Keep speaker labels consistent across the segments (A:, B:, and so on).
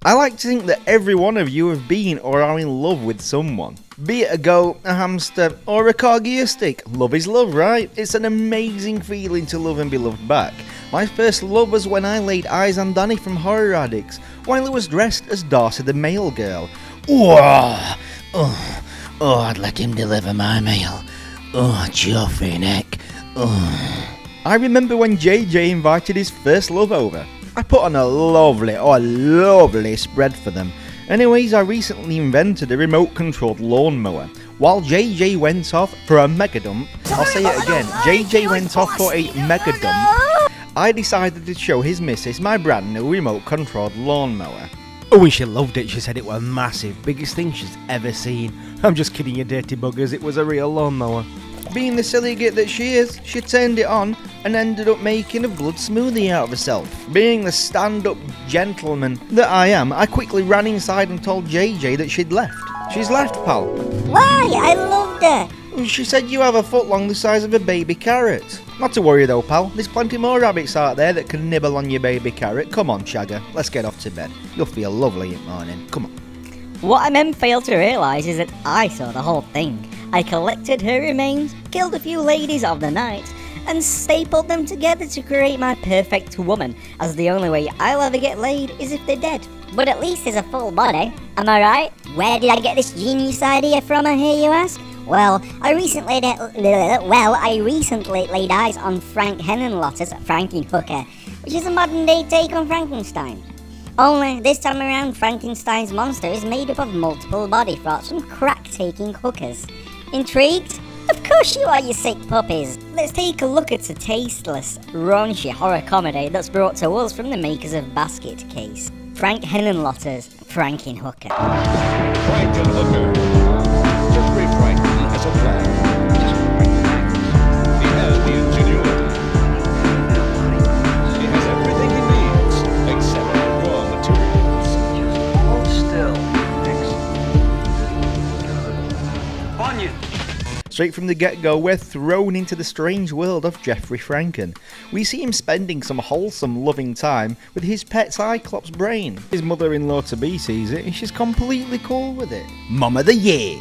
A: I like to think that every one of you have been or are in love with someone. Be it a goat, a hamster, or a corgi stick. Love is love, right? It's an amazing feeling to love and be loved back. My first love was when I laid eyes on Danny from Horror Addicts, while he was dressed as Darcy the Mail Girl. Oh, I'd let him deliver my mail. Oh, Geoffrey neck. Oh. I remember when JJ invited his first love over. I put on a lovely spread for them. Anyways, I recently invented a remote-controlled lawnmower. While JJ went off for a mega dump, I'll say it again, JJ went off for a mega dump, I decided to show his missus my brand new remote-controlled lawnmower.
B: Oh, and she loved it. She said it was massive, biggest thing she's ever seen. I'm just kidding, you dirty buggers, it was a real lawnmower.
A: Being the silly git that she is, she turned it on and ended up making a blood smoothie out of herself. Being the stand-up gentleman that I am, I quickly ran inside and told JJ that she'd left. She's left, pal.
C: Why? I loved her.
A: She said you have a foot long the size of a baby carrot. Not to worry though, pal. There's plenty more rabbits out there that can nibble on your baby carrot. Come on, Shagger. Let's get off to bed. You'll feel lovely in the morning. Come on.
C: What I then failed to realise is that I saw the whole thing. I collected her remains, killed a few ladies of the night, and stapled them together to create my perfect woman, as the only way I'll ever get laid is if they're dead. But at least there's a full body, am I right? Where did I get this genius idea from, I hear you ask? Well, I recently laid eyes on Frank Henenlotter's Frankenhooker, which is a modern day take on Frankenstein. Only, this time around, Frankenstein's monster is made up of multiple body parts from crack-taking hookers. Intrigued? Of course you are, you sick puppies! Let's take a look at a tasteless, raunchy horror comedy that's brought to us from the makers of Basket Case. Frank Henenlotter's Frankenhooker.
D: Frankenhooker. Jeffrey Franken has a plan. He has the ingenuity. He has everything he needs, except raw materials.
E: Hold still, Nix. Bunyan!
A: Straight from the get-go, we're thrown into the strange world of Jeffrey Franken. We see him spending some wholesome, loving time with his pet Cyclops brain. His mother-in-law-to-be sees it and she's completely cool with it. Mom of the year!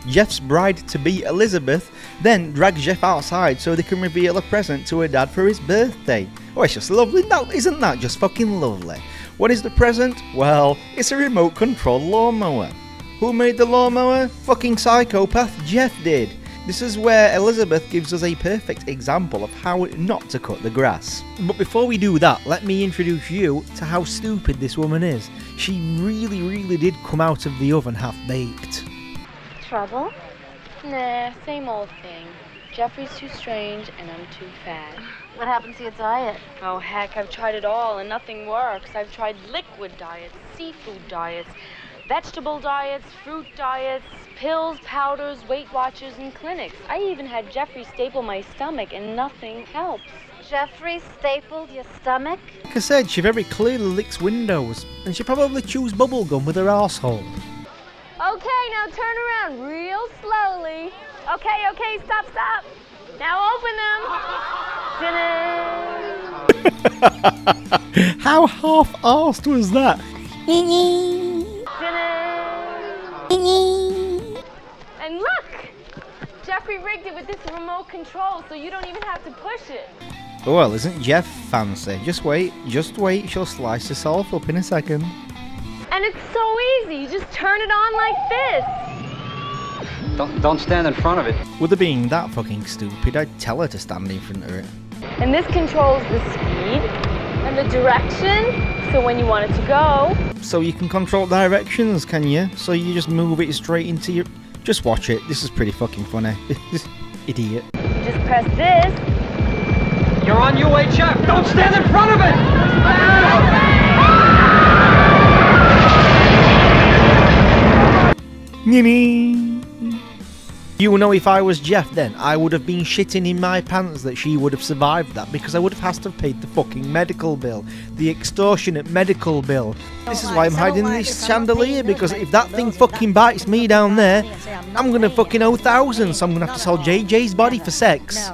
A: Jeff's bride-to-be Elizabeth then drags Jeff outside so they can reveal a present to her dad for his birthday. Oh, it's just lovely, isn't that just fucking lovely? What is the present? Well, it's a remote-controlled lawnmower. Who made the lawnmower? Fucking psychopath Jeff did. This is where Elizabeth gives us a perfect example of how not to cut the grass.
B: But before we do that, let me introduce you to how stupid this woman is. She really did come out of the oven half-baked.
F: Trouble? Nah, same old thing. Jeffrey's too strange and I'm too fat.
G: What happened to your diet?
F: Oh heck, I've tried it all and nothing works. I've tried liquid diets, seafood diets, vegetable diets, fruit diets, pills, powders, Weight Watchers, and clinics. I even had Jeffrey staple my stomach and nothing helps.
G: Jeffrey stapled your stomach?
B: Like I said, she very clearly licks windows, and she probably chews bubblegum with her arsehole.
F: Okay, now turn around real slowly. Okay, stop. Now open them.
B: How half-arsed was that?
F: And look! Jeffrey rigged it with this remote control so you don't even have to push it.
A: Well, isn't Jeff fancy? Just wait, she'll slice herself up in a second.
F: And it's so easy, you just turn it on like this.
E: Don't stand in front of it.
A: With her being that fucking stupid, I'd tell her to stand in front of it.
F: And this controls the speed and the direction, so when you want it to go.
A: So you can control directions, can you? So you just move it straight into your... Just watch it, this is pretty fucking funny. Idiot.
F: You just press this.
E: You're on your way, Jeff. Don't stand in front of it!
B: You know, if I was Jeff then, I would have been shitting in my pants that she would have survived that, because I would have had to have paid the fucking medical bill. The extortionate medical bill. This is why I'm hiding this chandelier, because if that thing fucking bites me down there, I'm gonna fucking owe thousands, so I'm gonna have to sell JJ's body for sex.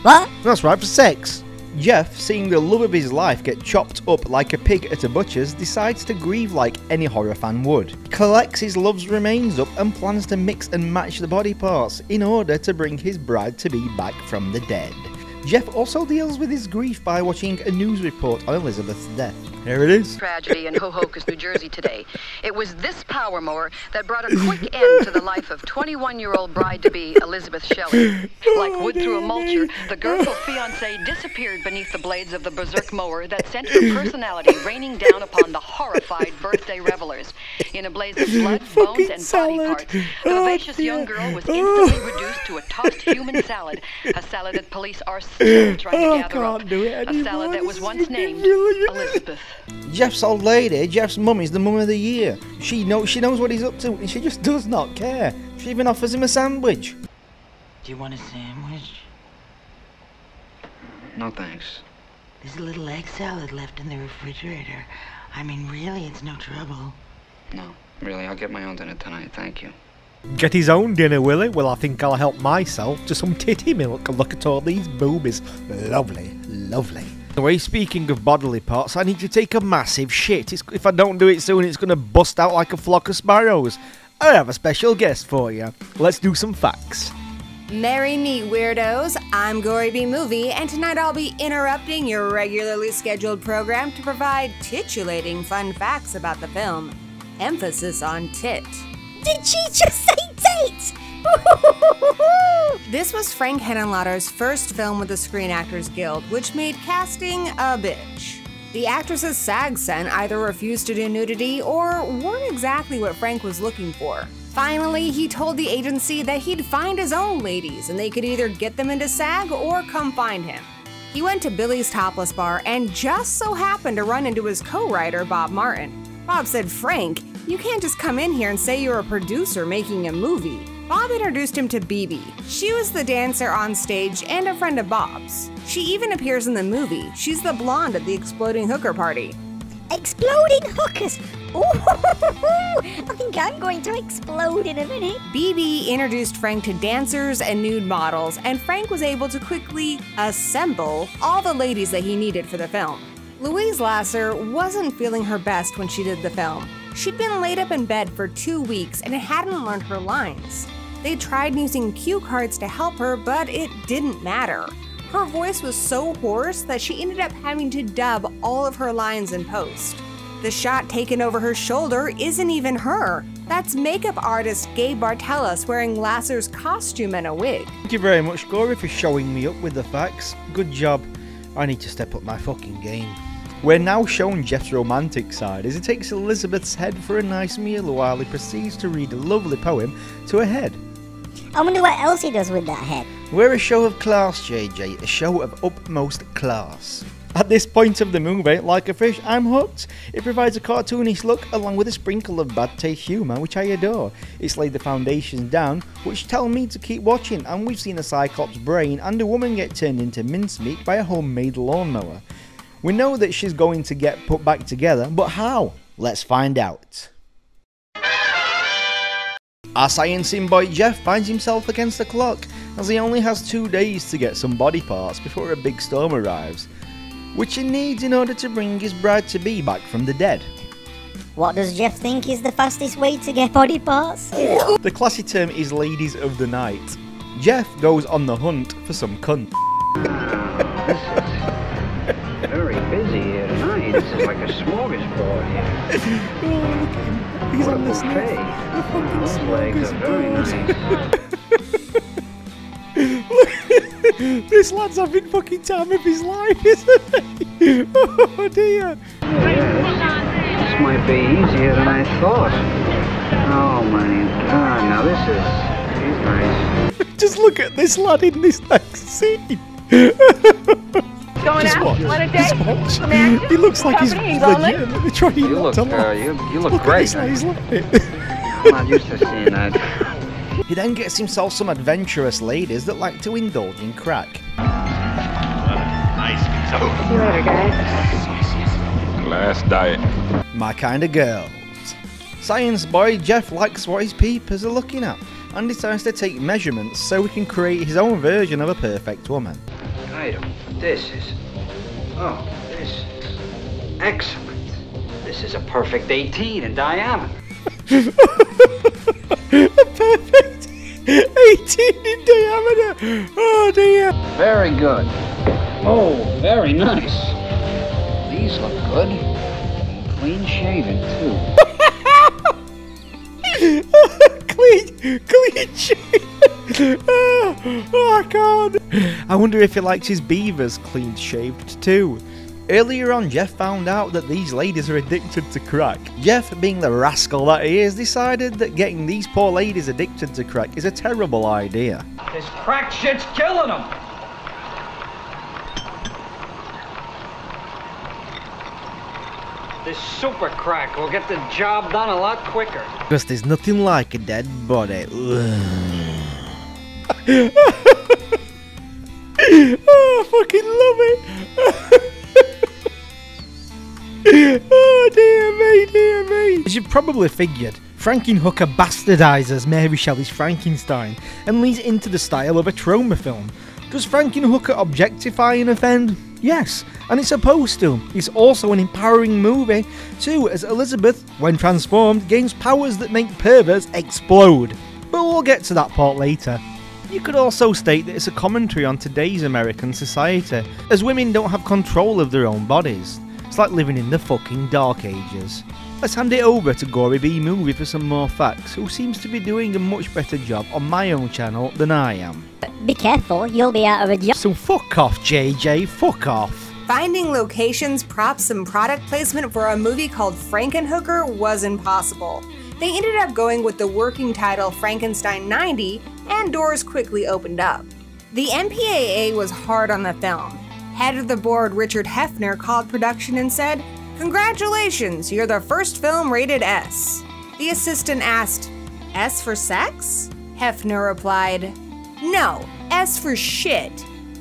C: What?
B: That's right, for sex.
A: Jeff, seeing the love of his life get chopped up like a pig at a butcher's, decides to grieve like any horror fan would. He collects his love's remains up and plans to mix and match the body parts in order to bring his bride-to-be back from the dead. Jeff also deals with his grief by watching a news report on Elizabeth's death. Here it is.
H: Tragedy in Hohokus, New Jersey today. It was this power mower that brought a quick end to the life of 21-year-old bride-to-be Elizabeth Shelley. Like wood through a mulcher, the girl's fiancé disappeared beneath the blades of the berserk mower that sent her personality raining down upon the horrified birthday revelers. In a blaze of blood, bones, and body parts, the vivacious young girl was instantly reduced to a tossed human salad, a salad that police are still trying to gather up, a salad that was once named Elizabeth.
A: Jeff's old lady, Jeff's mum, is the mum of the year. She knows what he's up to, and she just does not care. She even offers him a sandwich.
I: Do you want a sandwich?
E: No thanks.
I: There's a little egg salad left in the refrigerator. I mean, really, it's no trouble.
E: No, really, I'll get my own dinner tonight, thank you.
B: Get his own dinner, will he? Well, I think I'll help myself to some titty milk. Look at all these boobies. Lovely, lovely. Anyway, speaking of bodily parts, I need to take a massive shit. If I don't do it soon, it's going to bust out like a flock of sparrows. I have a special guest for you. Let's do some facts.
J: Marry me, weirdos. I'm Gory B Movie, and tonight I'll be interrupting your regularly scheduled program to provide titillating fun facts about the film. Emphasis on tit.
C: Did she just say tit?
J: This was Frank Henenlotter's first film with the Screen Actors Guild, which made casting a bitch. The actress's SAG Sen either refused to do nudity or weren't exactly what Frank was looking for. Finally, he told the agency that he'd find his own ladies and they could either get them into SAG or come find him. He went to Billy's Topless Bar and just so happened to run into his co-writer, Bob Martin. Bob said, "Frank, you can't just come in here and say you're a producer making a movie." Bob introduced him to BB. She was the dancer on stage and a friend of Bob's. She even appears in the movie. She's the blonde at the exploding hooker party.
C: Exploding hookers? Ooh, I think I'm going to explode in a minute.
J: BB introduced Frank to dancers and nude models, and Frank was able to quickly assemble all the ladies that he needed for the film. Louise Lasser wasn't feeling her best when she did the film. She'd been laid up in bed for 2 weeks and hadn't learned her lines. They tried using cue cards to help her, but it didn't matter. Her voice was so hoarse that she ended up having to dub all of her lines in post. The shot taken over her shoulder isn't even her. That's makeup artist Gabe Bartelos wearing Lasser's costume and a wig.
A: Thank you very much, Gory, for showing me up with the facts. Good job. I need to step up my fucking game. We're now shown Jeff's romantic side as he takes Elizabeth's head for a nice meal while he proceeds to read a lovely poem to her head.
C: I wonder what else he does with that head.
A: We're a show of class, JJ, a show of utmost class. At this point of the movie, like a fish, I'm hooked. It provides a cartoonish look along with a sprinkle of bad taste humour, which I adore. It's laid the foundations down, which tell me to keep watching, and we've seen a Cyclops brain and a woman get turned into mincemeat by a homemade lawnmower. We know that she's going to get put back together, but how? Let's find out. Our sciencing boy Jeff finds himself against the clock, as he only has 2 days to get some body parts before a big storm arrives, which he needs in order to bring his bride-to-be back from the dead.
C: What does Jeff think is the fastest way to get body parts?
A: The classy term is ladies of the night. Jeff goes on the hunt for some cunt.
E: Very busy here tonight. This is like a smorgasbord here.
A: Oh, look at him. He's on the
E: buffet.
A: fucking
E: Those legs are very
A: nice. This lad's having fucking time of his life, isn't he? Oh dear.
E: Yes. This might be easier than I thought. Oh my god, now this is nice.
A: Just look at this lad in this next scene.
F: Going
A: Just
F: out?
A: watch.
F: Want a
A: Just
F: date?
A: watch.
F: Some action?
A: He looks like he's
F: Company,
A: legit.
F: only?
A: They're trying
E: You
A: not
E: look,
A: to laugh.
E: you look
A: Look
E: great.
A: at this, he's laughing.
E: I'm not used to seeing that.
A: He then gets himself some adventurous ladies that like to indulge in crack.
D: Nice pizza.
F: See you later, guys.
D: Last diet.
A: My kind of girls. Science boy Jeff likes what his peepers are looking at and decides to take measurements so he can create his own version of a perfect woman.
E: Item. This is Oh, this is excellent. This is a perfect 18 in diameter.
B: A perfect 18 in diameter. Oh dear.
E: Very good. Oh, very nice. These look good. And clean shaven, too.
B: Clean shave. Oh, I can't. I wonder if he likes his beavers clean shaved too. Earlier on, Jeff found out that these ladies are addicted to crack. Jeff, being the rascal that he is, decided that getting these poor ladies addicted to crack is a terrible idea.
E: This crack shit's killing them. This super crack will get the job done a lot quicker.
B: Because there's nothing like a dead body. Oh, I fucking love it. Oh dear me. As you've probably figured, Frankenhooker bastardizes Mary Shelley's Frankenstein and leads into the style of a trauma film. Does Frankenhooker objectify and offend? Yes, and it's supposed to. It's also an empowering movie, too, as Elizabeth, when transformed, gains powers that make perverts explode. But we'll get to that part later. You could also state that it's a commentary on today's American society, as women don't have control of their own bodies. It's like living in the fucking dark ages. Let's hand it over to Gory B Movie for some more facts, who seems to be doing a much better job on my own channel than I am.
C: Be careful, you'll be out of a job.
B: So fuck off, JJ, fuck off.
J: Finding locations, props, and product placement for a movie called Frankenhooker was impossible. They ended up going with the working title Frankenstein 90, and doors quickly opened up. The MPAA was hard on the film. Head of the board Richard Hefner called production and said, "Congratulations, you're the first film rated S." The assistant asked, "S for sex?" Hefner replied, "No, S for shit."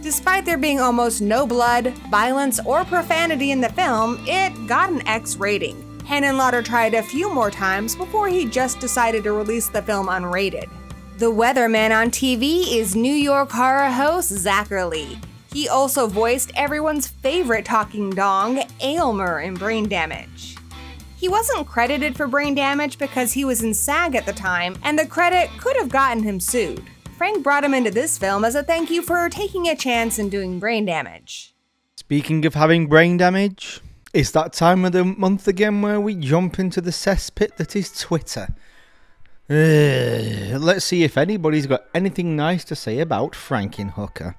J: Despite there being almost no blood, violence, or profanity in the film, it got an X rating. Henenlotter tried a few more times before he just decided to release the film unrated. The weatherman on TV is New York horror host Zachary. He also voiced everyone's favorite talking dong, Aylmer, in Brain Damage. He wasn't credited for Brain Damage because he was in SAG at the time, and the credit could have gotten him sued. Frank brought him into this film as a thank you for taking a chance in doing Brain Damage.
B: Speaking of having brain damage, it's that time of the month again where we jump into the cesspit that is Twitter. Let's see if anybody's got anything nice to say about Frankenhooker.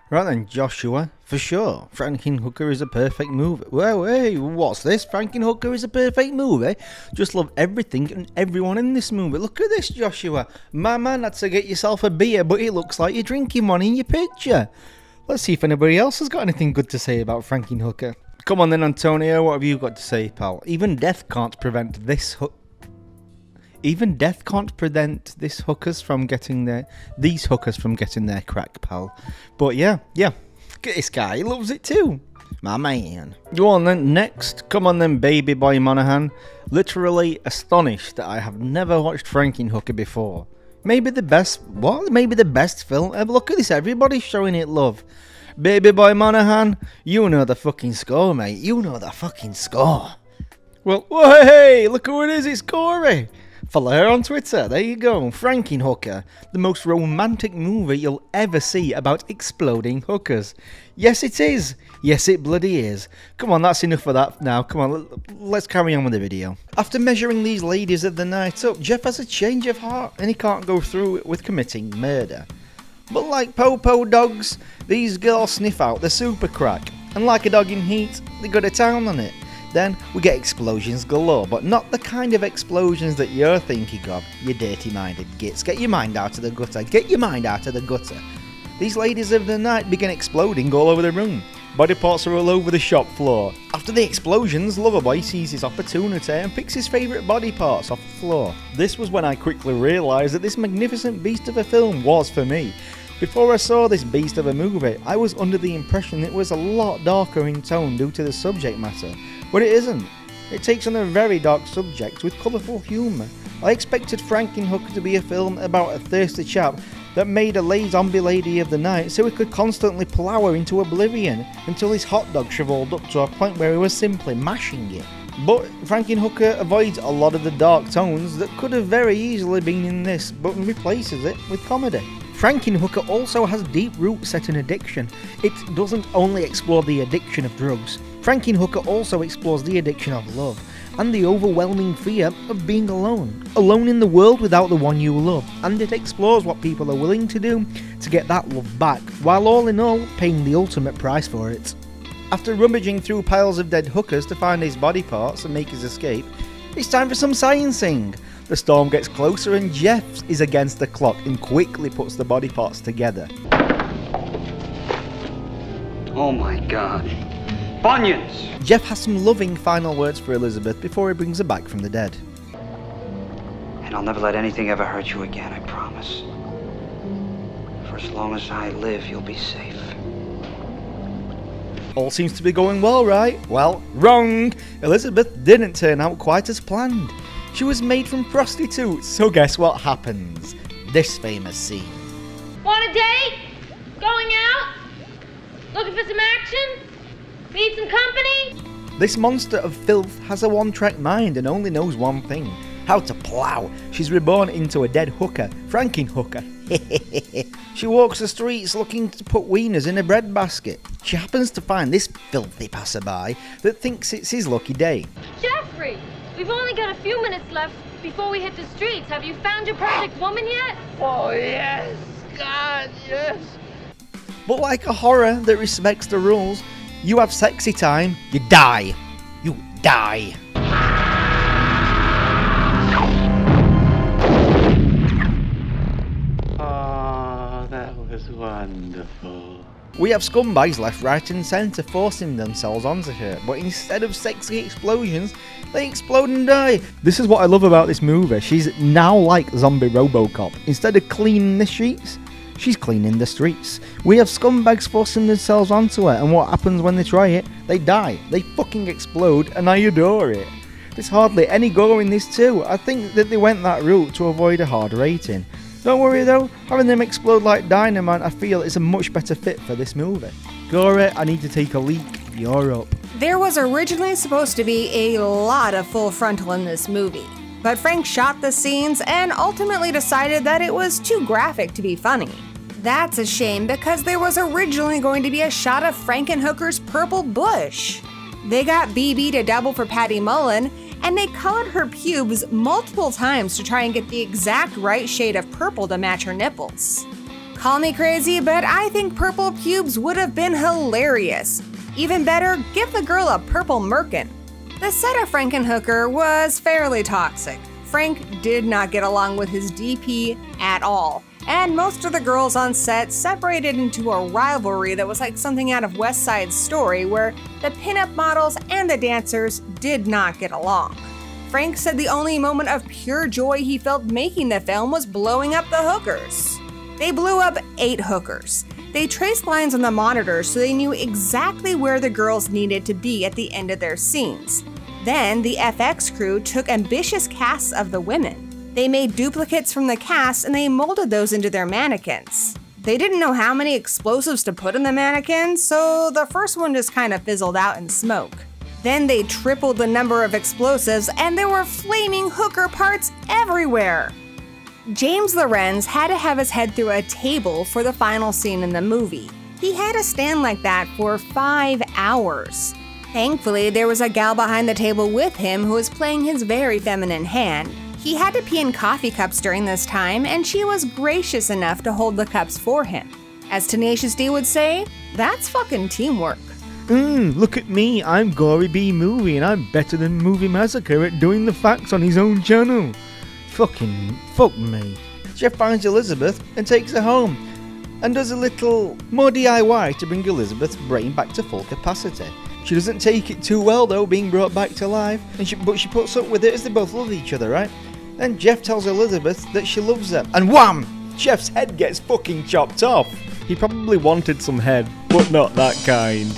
B: Right then, Joshua, for sure, Frankenhooker is a perfect movie. Well, hey, what's this? Frankenhooker is a perfect movie? Just love everything and everyone in this movie. Look at this, Joshua. My man had to get yourself a beer, but it looks like you're drinking one in your picture. Let's see if anybody else has got anything good to say about Frankenhooker. Come on then, Antonio, what have you got to say, pal? Even death can't prevent these hookers from getting their crack, pal. But yeah, look at this guy, he loves it too. My man. Go on then, next. Come on then, baby boy Monahan. Literally astonished that I have never watched Frankenhooker before. Maybe the best film ever. Look at this, everybody's showing it love. Baby boy Monahan, you know the fucking score, mate. You know the fucking score. Well, hey, look who it is, it's Corey. Follow her on Twitter, there you go. Frankenhooker, the most romantic movie you'll ever see about exploding hookers. Yes it is, yes it bloody is. Come on, that's enough of that now, come on, let's carry on with the video. After measuring these ladies of the night up, Jeff has a change of heart and he can't go through with committing murder. But like Popo dogs, these girls sniff out the super crack, and like a dog in heat, they go to town on it. Then we get explosions galore, but not the kind of explosions that you're thinking of, you dirty-minded gits. Get your mind out of the gutter, get your mind out of the gutter. These ladies of the night begin exploding all over the room. Body parts are all over the shop floor. After the explosions, Loverboy sees his opportunity and picks his favourite body parts off the floor. This was when I quickly realised that this magnificent beast of a film was for me. Before I saw this beast of a movie, I was under the impression it was a lot darker in tone due to the subject matter. But it isn't. It takes on a very dark subject with colourful humour. I expected Frankenhooker to be a film about a thirsty chap that made a zombie lady of the night so he could constantly plow her into oblivion until his hot dog shriveled up to a point where he was simply mashing it. But Frankenhooker avoids a lot of the dark tones that could have very easily been in this, but replaces it with comedy. Frankenhooker also has deep roots set in addiction. It doesn't only explore the addiction of drugs. Frankenhooker also explores the addiction of love, and the overwhelming fear of being alone. Alone in the world without the one you love, and it explores what people are willing to do to get that love back, while all in all paying the ultimate price for it. After rummaging through piles of dead hookers to find his body parts and make his escape, it's time for some sciencing. The storm gets closer and Jeff is against the clock and quickly puts the body parts together.
E: Oh my God. Bunions!
B: Jeff has some loving final words for Elizabeth before he brings her back from the dead.
E: And I'll never let anything ever hurt you again, I promise. For as long as I live, you'll be safe.
B: All seems to be going well, right? Well, wrong! Elizabeth didn't turn out quite as planned. She was made from prostitutes, so guess what happens? This famous scene.
F: Want a date? Going out? Looking for some action? Need some company?
B: This monster of filth has a one-track mind and only knows one thing: how to plow. She's reborn into a dead hooker, Frankenhooker. She walks the streets looking to put wieners in a bread basket. She happens to find this filthy passerby that thinks it's his lucky day.
F: Jeffrey, we've only got a few minutes left before we hit the streets. Have you found your perfect woman yet?
K: Oh, yes. God, yes.
B: But like a horror that respects the rules, you have sexy time, you die. You die.
K: Oh, that was wonderful.
B: We have scumbags left, right and centre forcing themselves onto her, but instead of sexy explosions, they explode and die. This is what I love about this movie. She's now like zombie Robocop. Instead of cleaning the streets, she's cleaning the streets. We have scumbags forcing themselves onto her, and what happens when they try it? They die. They fucking explode, and I adore it. There's hardly any gore in this too. I think that they went that route to avoid a hard rating. Don't worry though, having them explode like dynamite I feel is a much better fit for this movie. Gore, I need to take a leak. You're up.
J: There was originally supposed to be a lot of full frontal in this movie, but Frank shot the scenes and ultimately decided that it was too graphic to be funny. That's a shame because there was originally going to be a shot of Frankenhooker's purple bush. They got BB to double for Patty Mullen, and they colored her pubes multiple times to try and get the exact right shade of purple to match her nipples. Call me crazy, but I think purple pubes would have been hilarious. Even better, give the girl a purple merkin. The set of Frankenhooker was fairly toxic. Frank did not get along with his DP at all, and most of the girls on set separated into a rivalry that was like something out of West Side Story, where the pinup models and the dancers did not get along. Frank said the only moment of pure joy he felt making the film was blowing up the hookers. They blew up 8 hookers. They traced lines on the monitors so they knew exactly where the girls needed to be at the end of their scenes. Then the FX crew took ambitious casts of the women. They made duplicates from the cast and they molded those into their mannequins. They didn't know how many explosives to put in the mannequins, so the first one just kind of fizzled out in smoke. Then they tripled the number of explosives and there were flaming hooker parts everywhere. James Lorenz had to have his head through a table for the final scene in the movie. He had to stand like that for 5 hours. Thankfully, there was a gal behind the table with him who was playing his very feminine hand. He had to pee in coffee cups during this time, and she was gracious enough to hold the cups for him. As Tenacious D would say, that's fucking teamwork.
B: Look at me, I'm Gory B Movie, and I'm better than Movie Massacre at doing the facts on his own channel. Fuck me. Jeff finds Elizabeth and takes her home, and does a little more DIY to bring Elizabeth's brain back to full capacity. She doesn't take it too well though, being brought back to life, but she puts up with it as they both love each other, right? Then Jeff tells Elizabeth that she loves her, and wham! Jeff's head gets fucking chopped off. He probably wanted some head, but not that kind.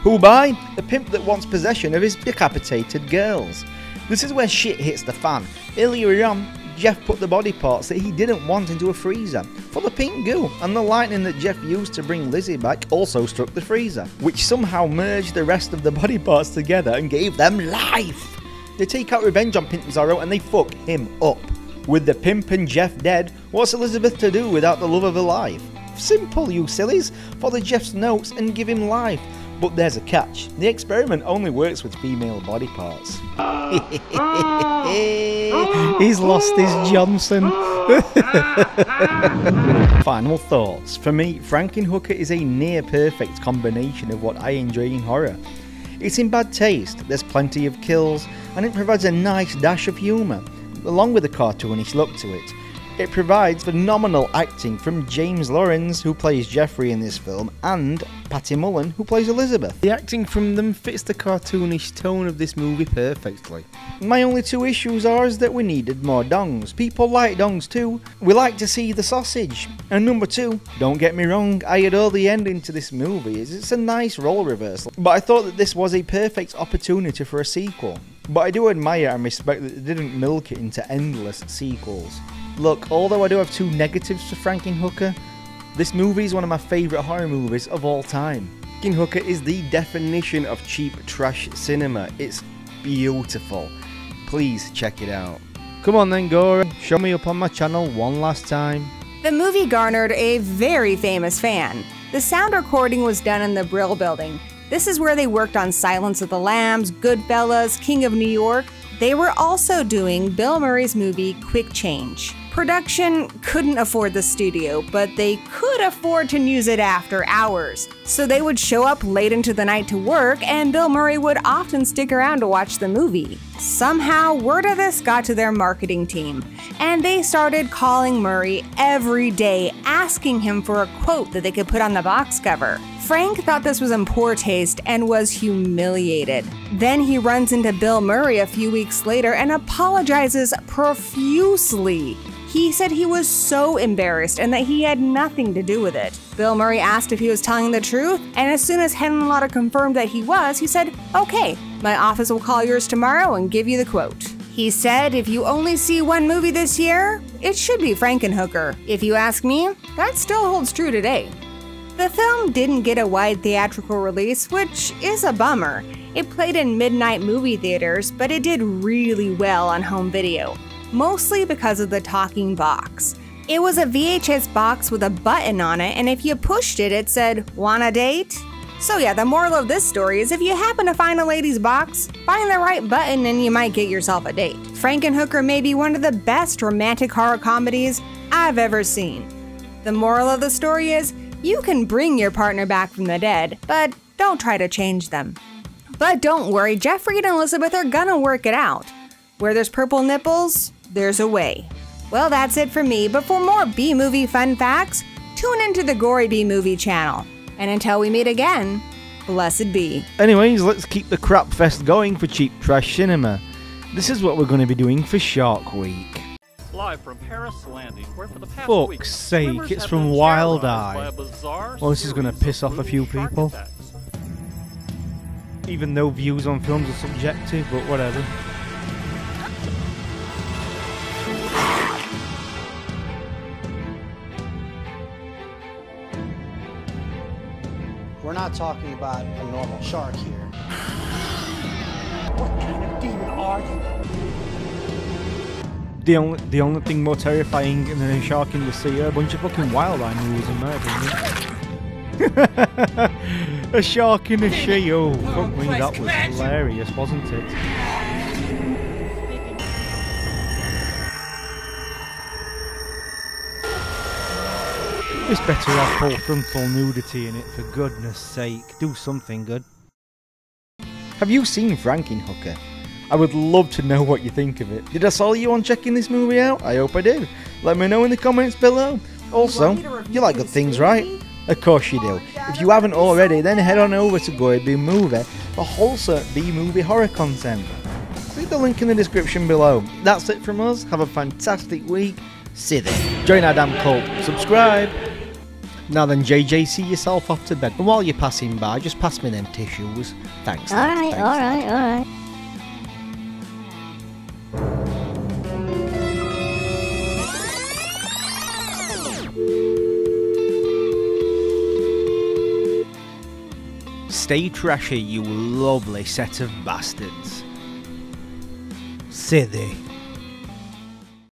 B: Who by? The pimp that wants possession of his decapitated girls. This is where shit hits the fan. Earlier on,
A: Jeff put the body parts that he didn't want into a freezer, full of pink goo, and the lightning that Jeff used to bring Lizzie back also struck the freezer, which somehow merged the rest of the body parts together and gave them life. They take out revenge on Pimp Zorro and they fuck him up. With the pimp and Jeff dead, what's Elizabeth to do without the love of her life? Simple, you sillies. Follow Jeff's notes and give him life. But there's a catch. The experiment only works with female body parts.
B: He's lost his Johnson.
A: Final thoughts. For me, Frankenhooker is a near perfect combination of what I enjoy in horror. It's in bad taste, there's plenty of kills, and it provides a nice dash of humour, along with a cartoonish look to it. It provides phenomenal acting from James Lawrence, who plays Jeffrey in this film, and Patty Mullen, who plays Elizabeth.
B: The acting from them fits the cartoonish tone of this movie perfectly.
A: My only two issues are is that we needed more dongs. People like dongs too. We like to see the sausage. And number two, don't get me wrong, I adore the ending to this movie. It's a nice role reversal, but I thought that this was a perfect opportunity for a sequel. But I do admire and respect that they didn't milk it into endless sequels. Look, although I do have two negatives for Frankenhooker, this movie is one of my favourite horror movies of all time.
L: Frankenhooker is the definition of cheap trash cinema. It's beautiful. Please check it out.
B: Come on then, Gora, show me up on my channel one last time.
J: The movie garnered a very famous fan. The sound recording was done in the Brill Building. This is where they worked on Silence of the Lambs, Goodfellas, King of New York. They were also doing Bill Murray's movie Quick Change. Production couldn't afford the studio, but they could afford to use it after hours. So they would show up late into the night to work, and Bill Murray would often stick around to watch the movie. Somehow, word of this got to their marketing team, and they started calling Murray every day, asking him for a quote that they could put on the box cover. Frank thought this was in poor taste and was humiliated. Then he runs into Bill Murray a few weeks later and apologizes profusely. He said he was so embarrassed and that he had nothing to do with it. Bill Murray asked if he was telling the truth, and as soon as Henenlotter confirmed that he was, he said, "Okay, my office will call yours tomorrow and give you the quote." He said if you only see one movie this year, it should be Frankenhooker. If you ask me, that still holds true today. The film didn't get a wide theatrical release, which is a bummer. It played in midnight movie theaters, but it did really well on home video, mostly because of the talking box. It was a VHS box with a button on it, and if you pushed it, it said, "Want a date?" So yeah, the moral of this story is if you happen to find a lady's box, find the right button and you might get yourself a date. Frankenhooker may be one of the best romantic horror comedies I've ever seen. The moral of the story is, you can bring your partner back from the dead, but don't try to change them. But don't worry, Jeffrey and Elizabeth are gonna work it out. Where there's purple nipples, there's a way. Well, that's it for me, but for more B-movie fun facts, tune into the Gory B-Movie channel. And until we meet again, blessed be.
B: Anyways, let's keep the crap fest going for cheap trash cinema. This is what we're going to be doing for Shark Week.
M: Live from Paris Landing, where for the past week,
B: Fuck's sake,
M: swimmers
B: it's
M: have
B: from
M: been
B: Wild
M: terrorized by
B: Eye.
M: a bizarre
B: Well, this is going to
M: series
B: piss
M: of
B: off a few
M: voodoo shark
B: people.
M: attacks.
B: Even though views on films are subjective, but whatever.
N: We're not talking about a normal shark here. What kind of demon are you?
B: The only thing more terrifying than a shark in the sea are a bunch of fucking Wild Eye movies, in my opinion. A shark in a sea, oh fuck me, that was hilarious, wasn't it? This better have full frontal nudity in it, for goodness sake. Do something good.
A: Have you seen Frankenhooker? I would love to know what you think of it. Did I sell you on checking this movie out? I hope I did. Let me know in the comments below. Also, you like good things, right? Of course you do. If you haven't already, then head on over to Gory B Movie for wholesome B-movie horror content. Click the link in the description below. That's it from us. Have a fantastic week. See then. Join our damn cult. Subscribe.
B: Now then, JJ, see yourself off to bed. And while you're passing by, just pass me them tissues. Thanks.
C: Alright, alright, alright.
B: stay trashy, you lovely set of bastards. Silly.